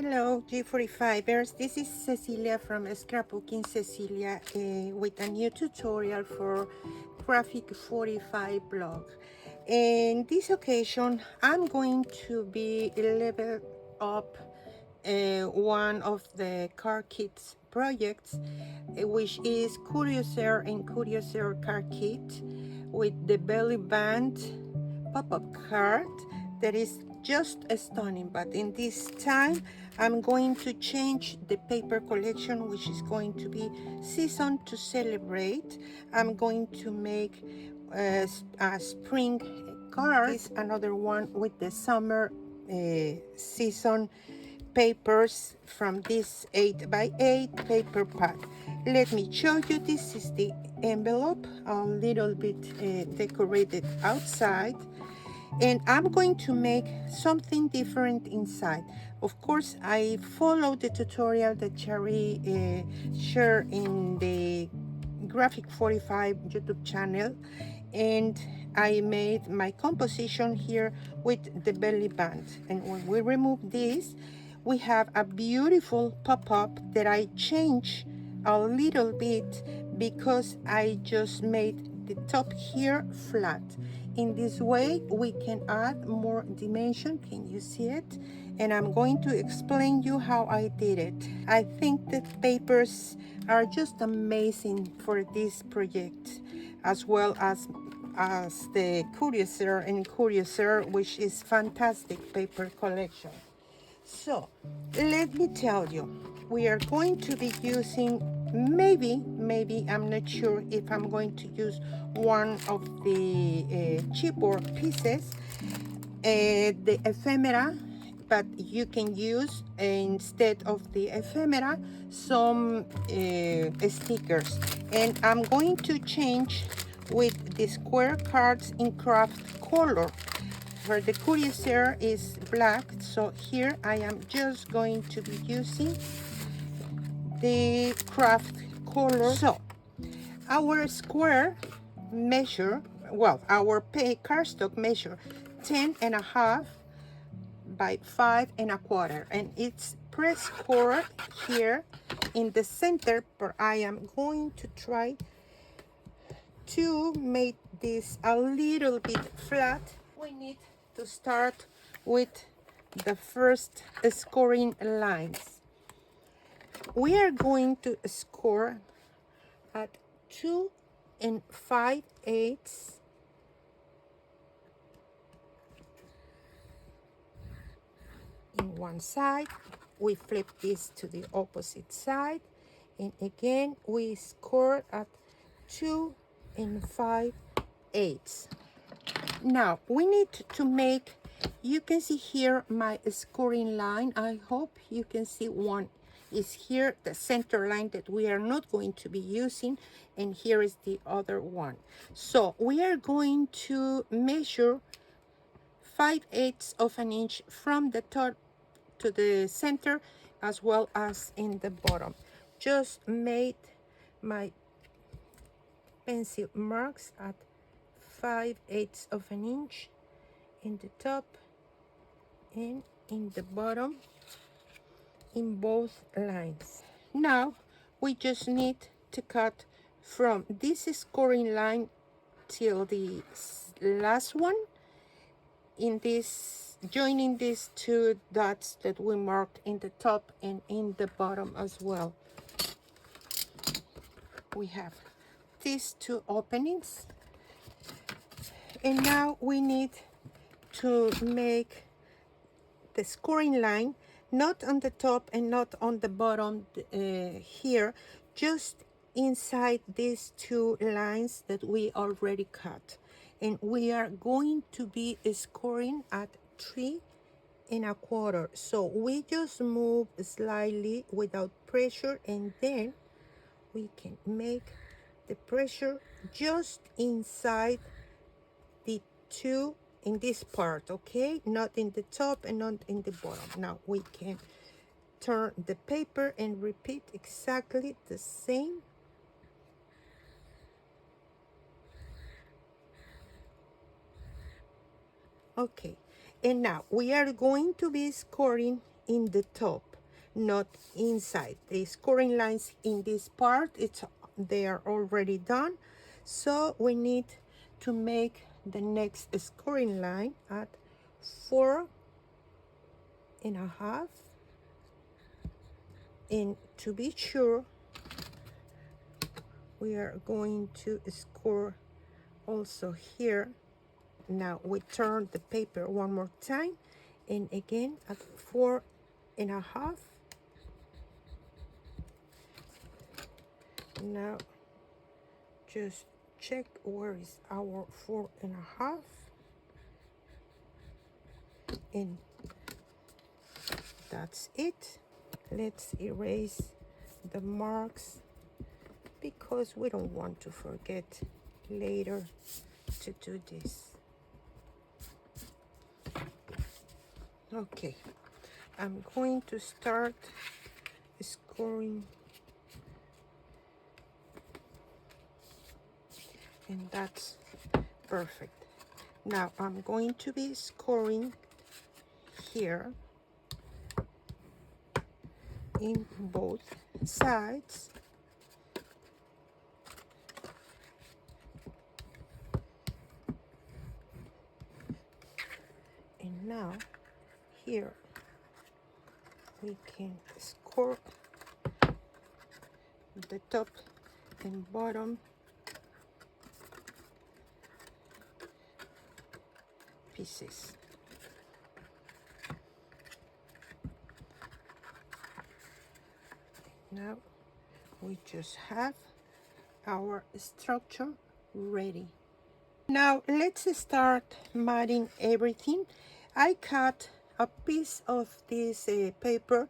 Hello, G45ers. This is Cecilia from Scrapbooking Cecilia with a new tutorial for Graphic 45 blog. In this occasion, I'm going to be level up one of the car kits projects, which is Curiouser and Curiouser car kit with the belly band pop-up card that is just stunning. But in this time I'm going to change the paper collection, which is going to be season to celebrate. I'm going to make a spring card. This is another one with the summer season papers from this 8x8 paper pad. Let me show you. This is the envelope, a little bit decorated outside, and I'm going to make something different inside. Of course, I followed the tutorial that Cherry shared in the Graphic 45 YouTube channel, and I made my composition here with the belly band. And when we remove this, we have a beautiful pop-up that I changed a little bit because I just made the top here flat. In this way we can add more dimension. Can you see it? And I'm going to explain you how I did it. I think that papers are just amazing for this project, as well as the Curiouser and Curiouser, which is fantastic paper collection. So let me tell you, we are going to be using maybe I'm not sure if I'm going to use one of the chipboard pieces, the ephemera, but you can use instead of the ephemera some stickers. And I'm going to change with the square cards in craft color. For the Curiouser is black, so here I am just going to be using the craft color. So our square measure, well, our cardstock measure 10.5 by 5.25, and it's press cord here in the center, but I am going to try to make this a little bit flat. We need to start with the first scoring lines. We are going to score at 2 5/8 in one side. We flip this to the opposite side, and again we score at 2 5/8. Now we need to make, you can see here my scoring line. I hope you can see one is here, the center line that we are not going to be using, and here is the other one. So we are going to measure 5/8 of an inch from the top to the center, as well as in the bottom. Just made my pencil marks at 5/8 of an inch in the top and in the bottom in both lines. Now we just need to cut from this scoring line till the last one in this, joining these two dots that we marked in the top and in the bottom as well. We have these two openings, and now we need to make the scoring line not on the top and not on the bottom here, just inside these two lines that we already cut. And we are going to be scoring at 3 1/4. So we just move slightly without pressure, and then we can make the pressure just inside the two in this part, okay? Not in the top and not in the bottom. Now we can turn the paper and repeat exactly the same. Okay, and now we are going to be scoring in the top. not inside. The scoring lines in this part, they are already done. So we need to make the next scoring line at 4.5, and to be sure, we are going to score also here. Now we turn the paper one more time, and again at 4.5. Now just check where is our 4.5, and that's it. Let's erase the marks because we don't want to forget later to do this. Okay, I'm going to start scoring, and that's perfect. Now I'm going to be scoring here in both sides. And now here we can score the top and bottom pieces. Now we just have our structure ready. Now let's start matting everything. I cut a piece of this paper,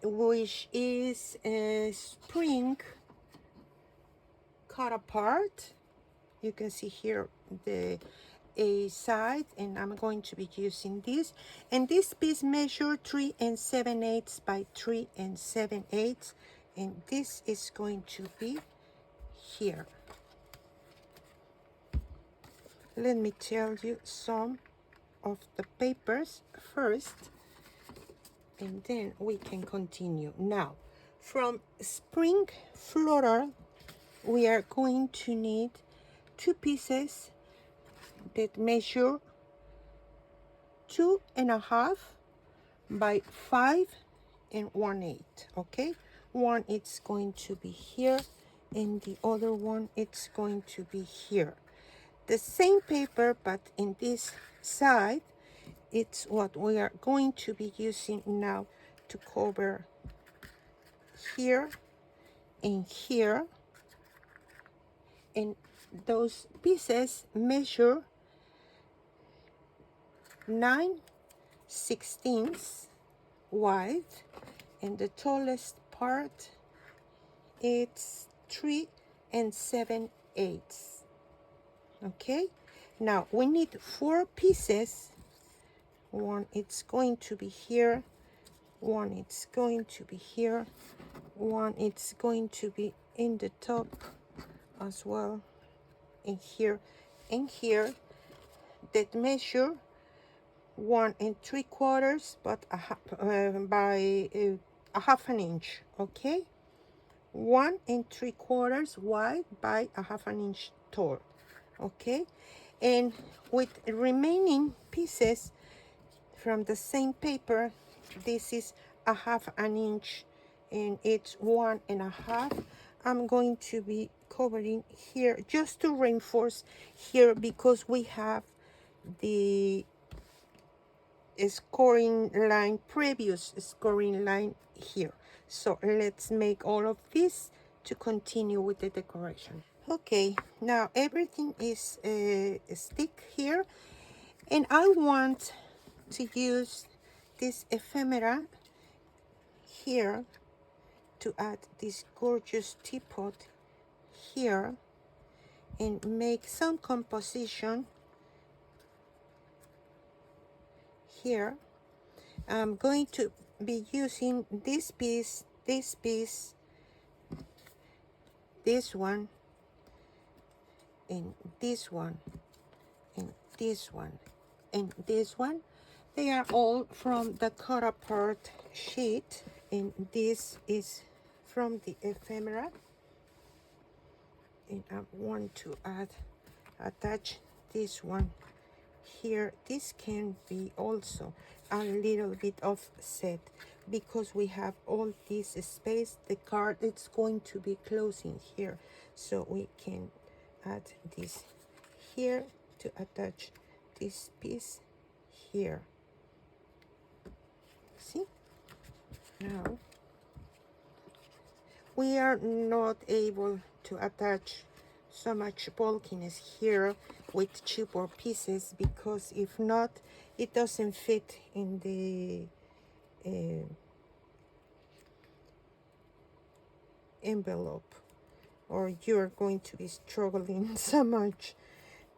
which is a spring cut apart. You can see here the a side, and I'm going to be using this. And this piece measure 3 7/8 by 3 7/8, and this is going to be here. Let me tell you some of the papers first, and then we can continue. Now, from spring floral, we are going to need 2 pieces that measure 2.5 by 5 1/8. Okay, one it's going to be here, and the other one it's going to be here. The same paper, but in this side, it's what we are going to be using now to cover here and here. And those pieces measure 9/16 wide, and the tallest part it's 3 7/8. Okay, now we need 4 pieces. One it's going to be here, one it's going to be here, one it's going to be in the top as well, and here and here, that measure 1 3/4 but by a half an inch. Okay, 1 3/4 wide by a half an inch tall. Okay, and with remaining pieces from the same paper, this is a half an inch, and it's 1.5. I'm going to be covering here just to reinforce here, because we have the scoring line, previous scoring line here. So let's make all of this to continue with the decoration. Okay, now everything is stick here, and I want to use this ephemera here to add this gorgeous teapot here and make some composition here. I'm going to be using this piece, this one, and this one, and this one, and this one. They are all from the cut apart sheet. And this is from the Ephemera, and I want to attach this one here. This can be also a little bit offset because we have all this space. The card, it's going to be closing here, so we can add this here to attach this piece here. See, now we are not able to attach so much bulkiness here with chipboard pieces, because if not, it doesn't fit in the envelope, or you're going to be struggling so much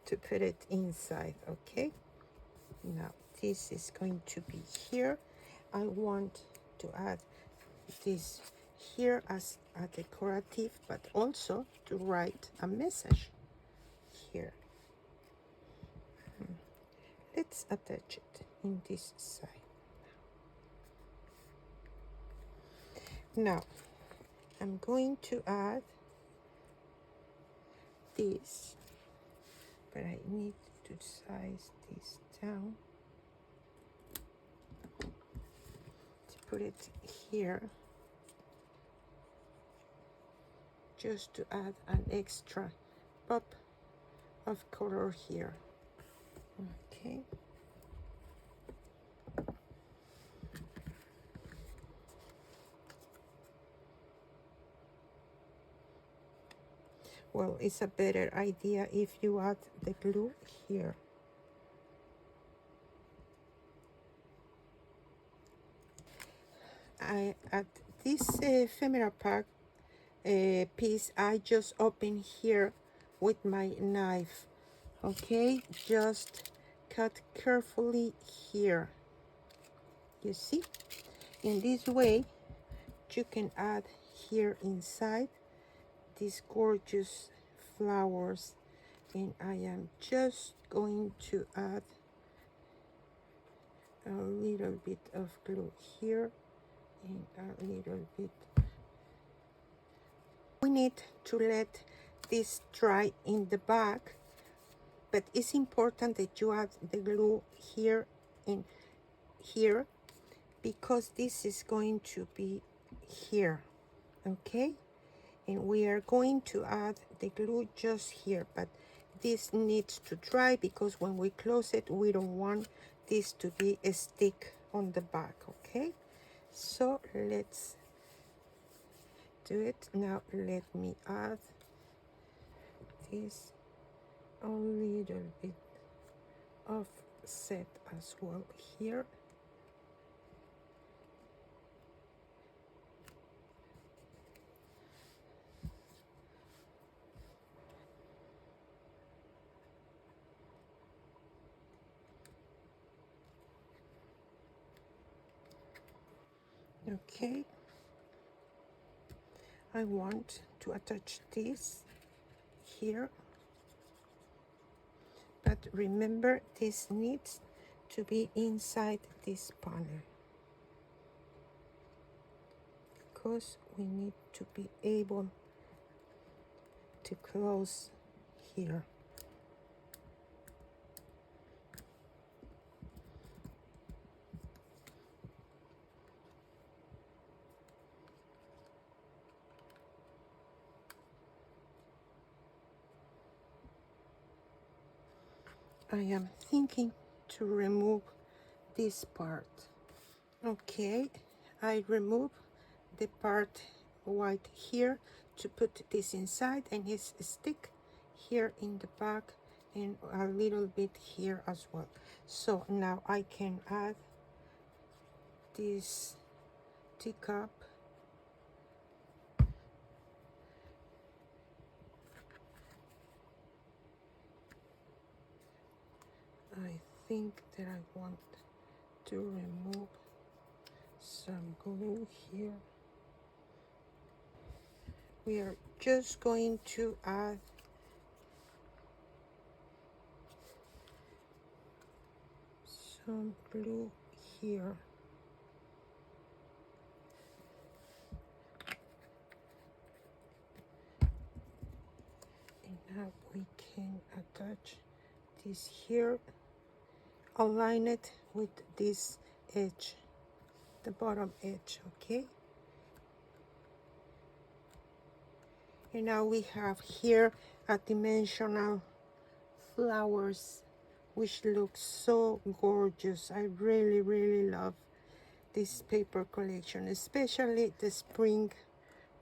to put it inside. Okay, now this is going to be here. I want to add this here as a decorative, but also to write a message here. Let's attach it in this side. Now I'm going to add this, but I need to size this down to put it here, just to add an extra pop of color here. Okay. Well, it's a better idea if you add the glue here. At this ephemera pack piece, I just open here with my knife. Okay, just cut carefully here. You see, in this way you can add here inside these gorgeous flowers, and I am just going to add a little bit of glue here and a little bit. We need to let this dry in the back, but it's important that you add the glue here and here, because this is going to be here. Okay, and we are going to add the glue just here, but this needs to dry because when we close it, we don't want this to be a stick on the back. Okay, so let's do it now. Let me add this a little bit of set as well here. Okay, I want to attach this here, but remember this needs to be inside this panel because we need to be able to close here. I am thinking to remove this part. Okay, I remove the part white here to put this inside, and his stick here in the back and a little bit here as well. So now I can add this teacup I think that I want to remove some glue here. We are just going to add some glue here. can attach this here, align it with this edge, the bottom edge, okay? And now we have here a dimensional flowers, which looks so gorgeous. I really love this paper collection, especially the spring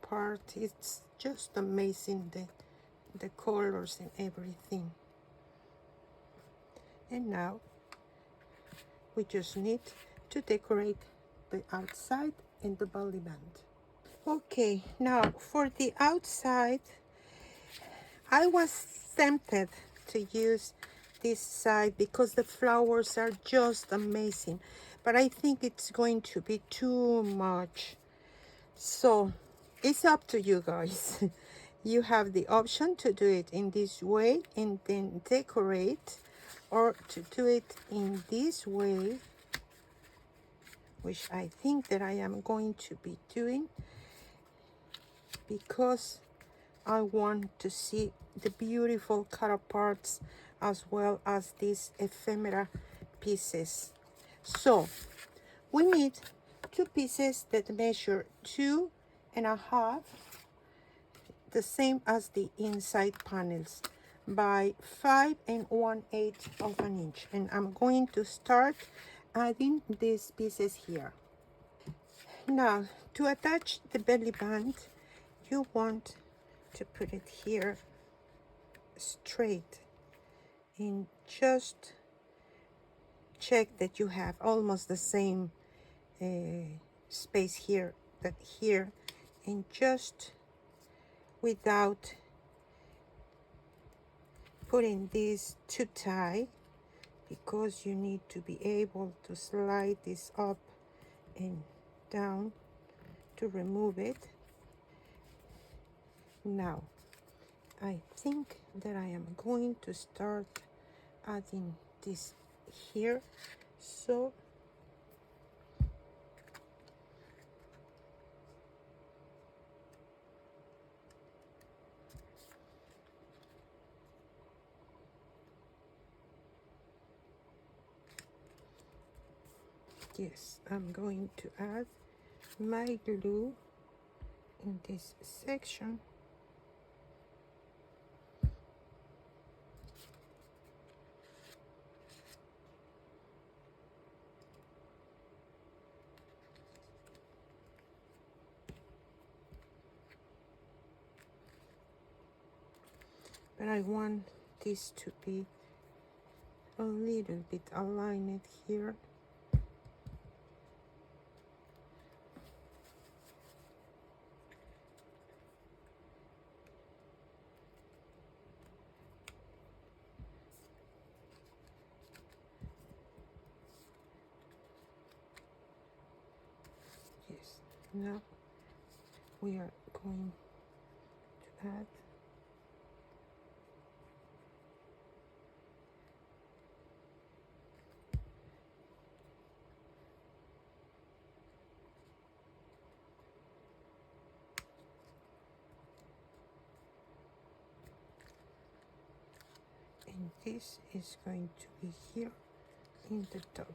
part. It's just amazing, the colors and everything. And now we just need to decorate the outside and the belly band. Okay, now for the outside, I was tempted to use this side because the flowers are just amazing, but I think it's going to be too much. So it's up to you guys. You have the option to do it in this way and then decorate, or to do it in this way, which I think that I am going to be doing, because I want to see the beautiful cut parts as well as these ephemera pieces. So we need two pieces that measure 2.5, the same as the inside panels, by 5 1/8 of an inch. And I'm going to start adding these pieces here. Now, to attach the belly band, you want to put it here straight, and just check that you have almost the same space here that here, and just without putting this too tight, because you need to be able to slide this up and down to remove it. Now I think that I am going to start adding this here. So yes, I'm going to add my glue in this section. But I want this to be a little bit aligned here. Yes, now we are going to add and this is going to be here in the top.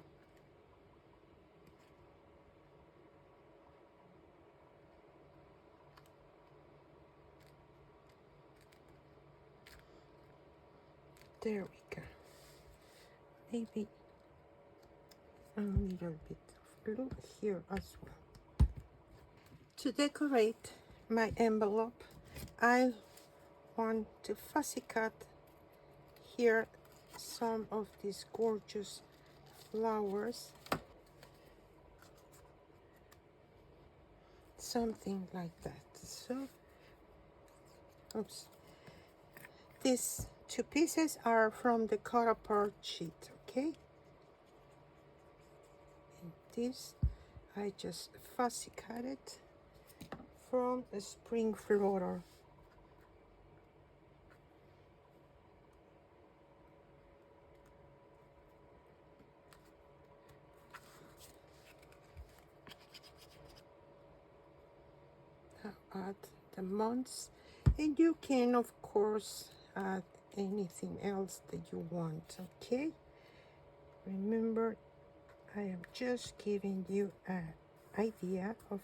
There we go. Maybe a little bit of glue here as well. To decorate my envelope, I want to fussy cut here some of these gorgeous flowers, something like that. So, oops, these two pieces are from the cut apart sheet, okay? And this, I just fussy cut it from a spring floral. Now add the months, and you can of course add anything else that you want. Okay, remember, I am just giving you an idea of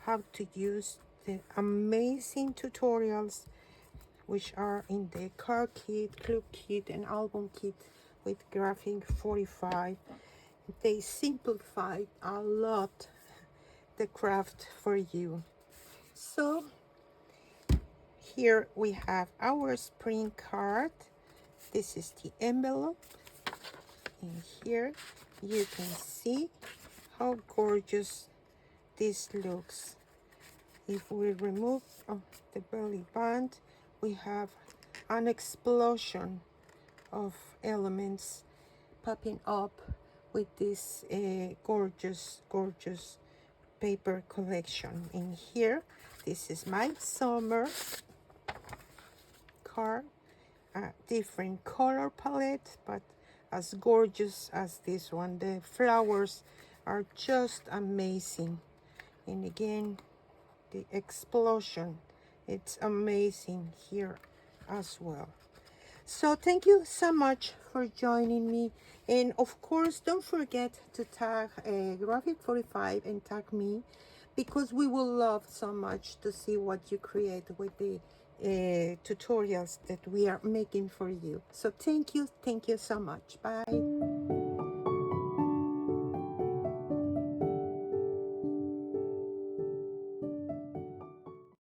how to use the amazing tutorials which are in the card kit, clue kit, and album kit with Graphic 45. They simplify a lot the craft for you. So here we have our spring card. This is the envelope, and here you can see how gorgeous this looks. If we remove the belly band, we have an explosion of elements popping up with this gorgeous paper collection. In here, this is my summer card, a different color palette, but as gorgeous as this one. The flowers are just amazing, and again, the explosion, it's amazing here as well. So thank you so much for joining me, and of course don't forget to tag Graphic 45 and tag me, because we will love so much to see what you create with the tutorials that we are making for you. So thank you so much. Bye.